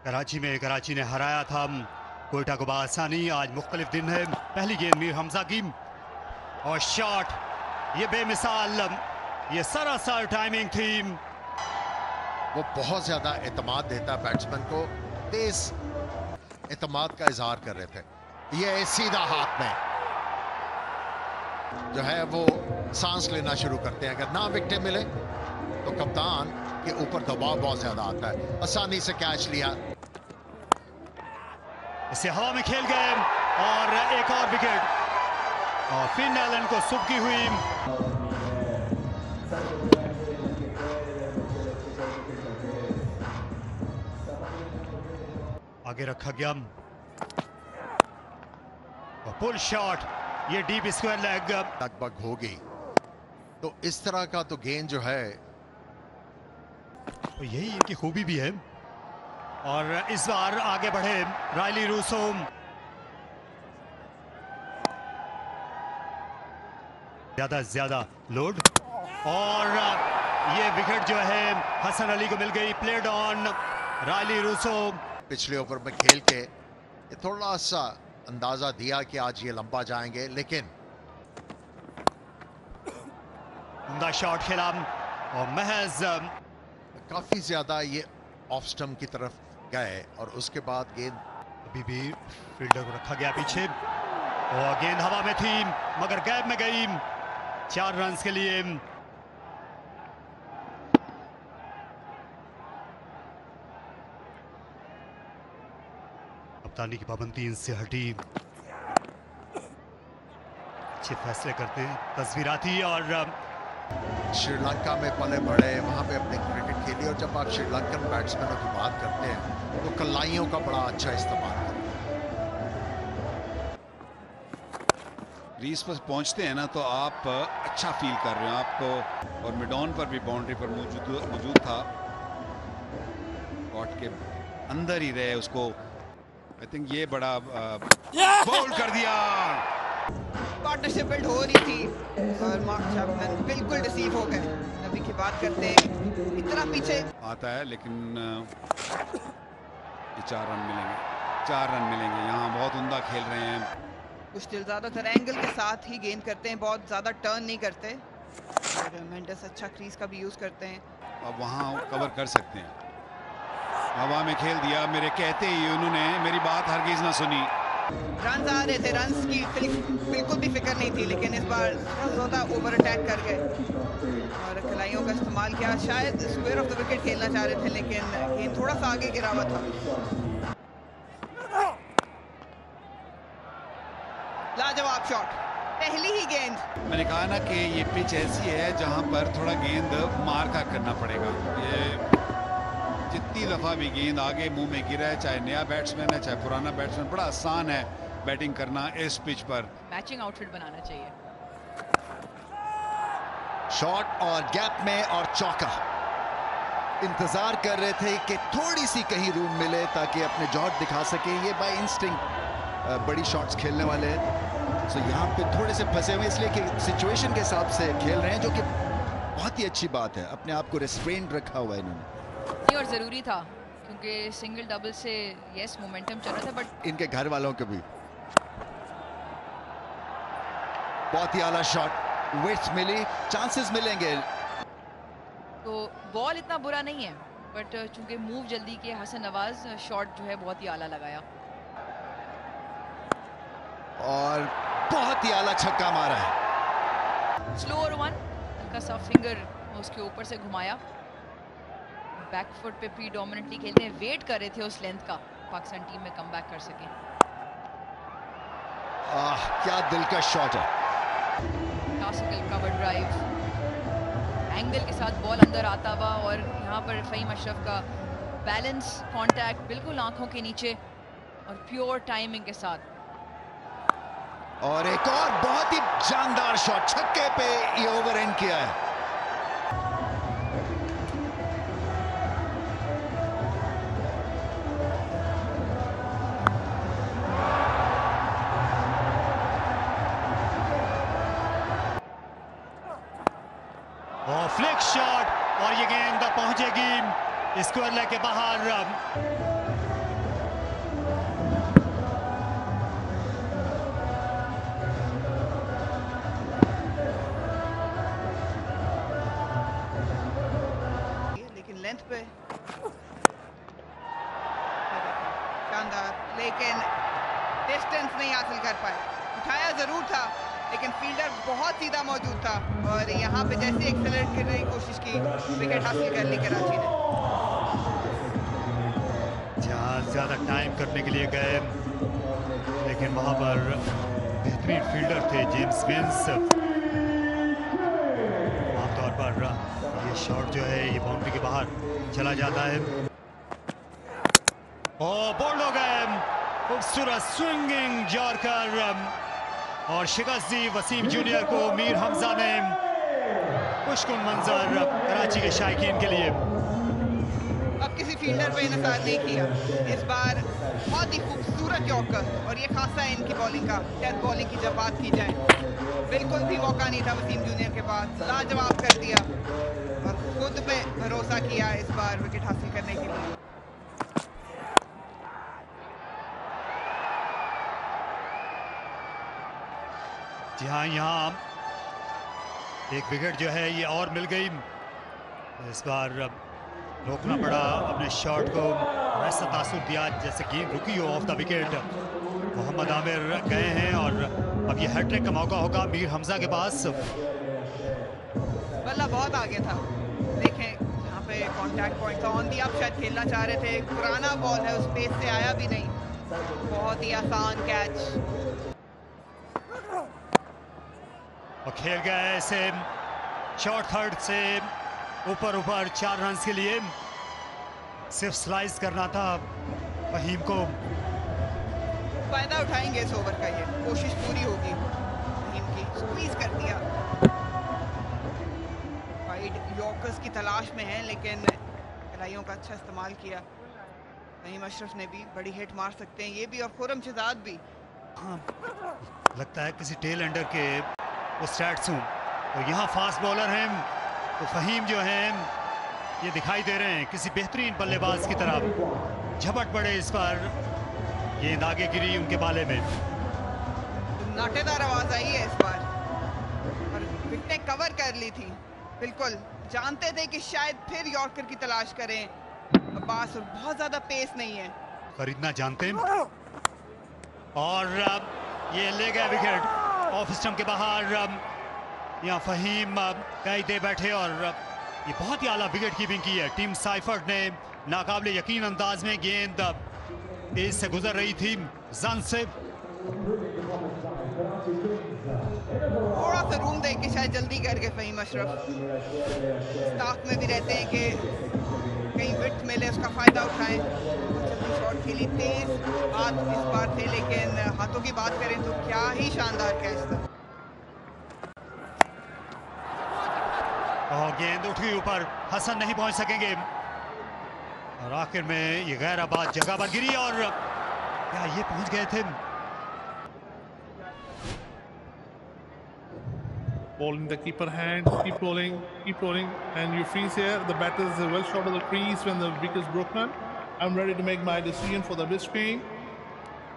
कराची ने हराया था कोयटा को बआसानी। आज मुख्तलिफ दिन है। पहली गेंद मीर हमजा की और शॉट, ये बेमिसाल, ये सरासर टाइमिंग थी। वो बहुत ज्यादा एतमाद देता है बैट्समैन को, तेज एतमाद का इजहार कर रहे थे। ये सीधा हाथ में जो है वो सांस लेना शुरू करते हैं। अगर ना विकेट मिले तो कप्तान के ऊपर दबाव बहुत ज्यादा आता है। आसानी से कैच लिया, इसे हवा में खेल गए और एक और विकेट और फिन एलन को सुबकी हुई। आगे रखा गया और पुल शॉट, ये डीप स्क्वायर लेग लगभग होगी। तो इस तरह का तो गेंद जो है तो यही इनकी खूबी भी है। और इस बार आगे बढ़े रायली रूसो, ज्यादा से ज्यादा लोड और ये विकेट जो है हसन अली को मिल गई। Played on Rilee Rossouw. पिछले ओवर में खेल के ये थोड़ा सा अंदाजा दिया कि आज ये लंबा जाएंगे, लेकिन उमदा शॉट खेला और महज काफी ज्यादा ये ऑफ स्टंप की तरफ गए और उसके बाद गेंद अभी भी फील्डर को रखा गया पीछे और गेंद हवा में थी मगर गैप में गई। 4 रन के लिए। कप्तानी की पाबंदी इनसे हटी। अच्छे फैसले करते हैं, तस्वीराती। और श्रीलंका में पले बढ़े, वहां पे अपने क्रिकेट खेली। और जब आप श्रीलंकन बैट्समैनों की बात करते हैं तो कलाइयों का बड़ा अच्छा इस्तेमाल करते हैं। क्रीज पर पहुंचते हैं ना तो आप अच्छा फील कर रहे हो आपको। और मिडॉन पर भी बाउंड्री पर मौजूद था, कॉट के अंदर ही रहे उसको। आई थिंक ये बड़ा बोल्ड कर दिया। पार्टनरशिप बिल्ड हो रही थी और मार्क चैपमैन बिल्कुल डिसीव हो गए। अभी की बात करते हैं, इतना पीछे आता है लेकिन ये 4 रन मिलेंगे। 4 रन मिलेंगे। यहाँ बहुत उम्दा खेल रहे हैं। कुछ दिल ज्यादातर एंगल के साथ ही गेंद करते हैं, बहुत ज्यादा टर्न नहीं करते। और मेंडेस अच्छा क्रीज का भी यूज करते हैं। अब वहाँ कवर कर सकते हैं। हवा में खेल दिया, मेरे कहते ही उन्होंने मेरी बात हरगिज ना सुनी। रन आ रहे थे, रन की बिल्कुल भी फिक्र नहीं थी, लेकिन इस बार ज्यादा ओवर अटैक कर गए और खिलाड़ियों का इस्तेमाल किया। शायद स्क्वायर ऑफ द विकेट खेलना चाह रहे थे, लेकिन गेंद थोड़ा सा आगे गिरा हुआ था। लाजवाब शॉट, पहली ही गेंद। मैंने कहा ना कि ये पिच ऐसी है जहां पर थोड़ा गेंद मार का करना पड़ेगा। ये जितनी दफा भी गेंद आगे मुंह में गिरा है, चाहे नया बैट्समैन है चाहे पुराना बैट्समैन, बड़ा आसान है बैटिंग करना इस पिच पर। मैचिंग आउटफिट बनाना चाहिए। शॉट और गैप में और चौका। इंतजार कर रहे थे कि थोड़ी सी कहीं रूम मिले ताकि अपने जॉट दिखा सके। ये बाय इंस्टिंक्ट बड़ी शॉट्स खेलने वाले हैं, तो यहाँ पे थोड़े से फंसे हुए इसलिए कि सिचुएशन के हिसाब से खेल रहे हैं, जो कि बहुत ही अच्छी बात है। अपने आप को रेस्ट्रेंड रखा हुआ है इन्होंने। और जरूरी था क्योंकि सिंगल डबल से यस मोमेंटम चल रहा था, बट इनके घर वालों को भी बहुत ही आला शॉट, विड्थ मिली, चांसेस मिलेंगे। तो बॉल इतना बुरा नहीं है, बट चूंकि मूव जल्दी किया हसन नवाज, शॉट जो है बहुत ही आला लगाया और बहुत ही आला छक्का मारा है। स्लोअर वन, हल्का सा फिंगर उसके ऊपर से घुमाया। बैकफुट पे प्रीडोमिनेंटली खेलते हैं, वेट कर रहे थे उस लेंथ का पाकिस्तान टीम में कमबैक कर सके। क्या दिलकश शॉट है। क्लासिकल कवर ड्राइव, एंगल के साथ बॉल अंदर आता हुआ और यहाँ पर फहीम अशरफ का बैलेंस, कांटेक्ट बिल्कुल आंखों के नीचे और प्योर टाइमिंग के साथ। और एक और बहुत ही जानदार शॉट, छक्के पे ये ओवर एंड किया है। और फ्लिक शॉट और ये गेंद पहुंचेगी स्क्वायर लेग के बाहर। लेकिन डिस्टेंस नहीं हासिल कर पाए। उठाया जरूर था लेकिन फील्डर बहुत सीधा मौजूद था और यहाँ पे जैसे एक्सेलरेट करने की कोशिश की, विकेट हासिल कर ली कराची ने। जहाँ ज्यादा टाइम करने के लिए गए लेकिन वहां पर बेहतरीन फील्डर थे जेम्स विंस। आमतौर पर ये शॉट जो है ये बाउंड्री के बाहर चला जाता है। और बोल्ड हो गए, खूबसूरत स्विंगिंग यॉर्कर और शिकस्त दी वसीम जूनियर को। मीर हमजा ने खुशकुन मंजर कराची के शायकीन के लिए। अब किसी फील्डर पे इन्हसार नहीं किया, इस बार बहुत ही खूबसूरत यॉर्कर और ये खासा है इनकी बॉलिंग का। डेथ बॉलिंग की जब बात की जाए, बिल्कुल भी मौका नहीं था वसीम जूनियर के पास, लाजवाब कर दिया और खुद पे भरोसा किया इस बार विकेट हासिल करने के लिए। जी हाँ, यहाँ एक विकेट जो है ये और मिल गई। इस बार रोकना पड़ा अपने शॉट को, ऐसा तासुर दिया जैसे गेंद रुकी हो off the wicket. Mohammad Amir गए हैं और अब ये हैट्रिक का मौका होगा मीर हमजा के पास। बल्ला बहुत आगे था, देखें यहाँ पे कांटेक्ट पॉइंट था, ऑन दी आप शायद खेलना चाह रहे थे। पुराना बॉल है, उस पेस से आया भी नहीं, बहुत ही आसान कैच और खेल गया है इसे शॉर्ट थर्ड से ऊपर 4 रन के लिए। सिर्फ स्लाइस करना था फहीम को। फायदा उठाएंगे इस ओवर का, ये कोशिश पूरी होगी फहीम की। स्क्वीज कर दिया, वाइड यॉर्कर्स की तलाश में है लेकिन खिलाड़ियों का अच्छा इस्तेमाल किया। फहीम अशरफ ने भी बड़ी हिट मार सकते हैं, ये भी और खुरम शहजाद भी। हाँ, लगता है किसी टेल एंडर के वो स्टैट्स हूँ। और यहाँ फास्ट बॉलर हैं तो फहीम जो हैं ये दिखाई दे रहे हैं किसी बेहतरीन बल्लेबाज की तरफ। झपट पड़े इस पर, गेंद आगे गिरी उनके बाले में। नाटेदार आवाज आई है इस बार और विकेटें कवर कर ली थी। बिल्कुल जानते थे कि शायद फिर यॉर्कर की तलाश करें अब्बास, और बहुत ज्यादा पेस नहीं है। खरीदना जानते हैं और ये ले गए विकेट ऑफ स्टंप के बाहर। यहाँ फहीम कहीं दे बैठे और ये बहुत ही आला विकेट कीपिंग की है टीम साइफर्ड ने। नाकाबिले यकीन अंदाज में गेंद तेज से गुजर रही थी जन से। थोड़ा सा रूम देख के शायद जल्दी कर गए फहीम अशरफ। स्टाफ में भी रहते हैं कि कहीं विकेट मिले उसका फायदा उठाएं। जल्दी शॉट खेली, तेज हाथ इस बार थे लेकिन हाथों की बात करें तो क्या ही शानदार कैच था। और गेंद उठी ऊपर, हसन नहीं पहुंच सकेंगे और आखिर में ये गैराबाद जगह पर गिरी और क्या ये पहुंच गए थे। Ball in the keeper hand, keep rolling, and you freeze here. The batter is well short of the crease when the wicket is broken. I'm ready to make my decision for the mid swing.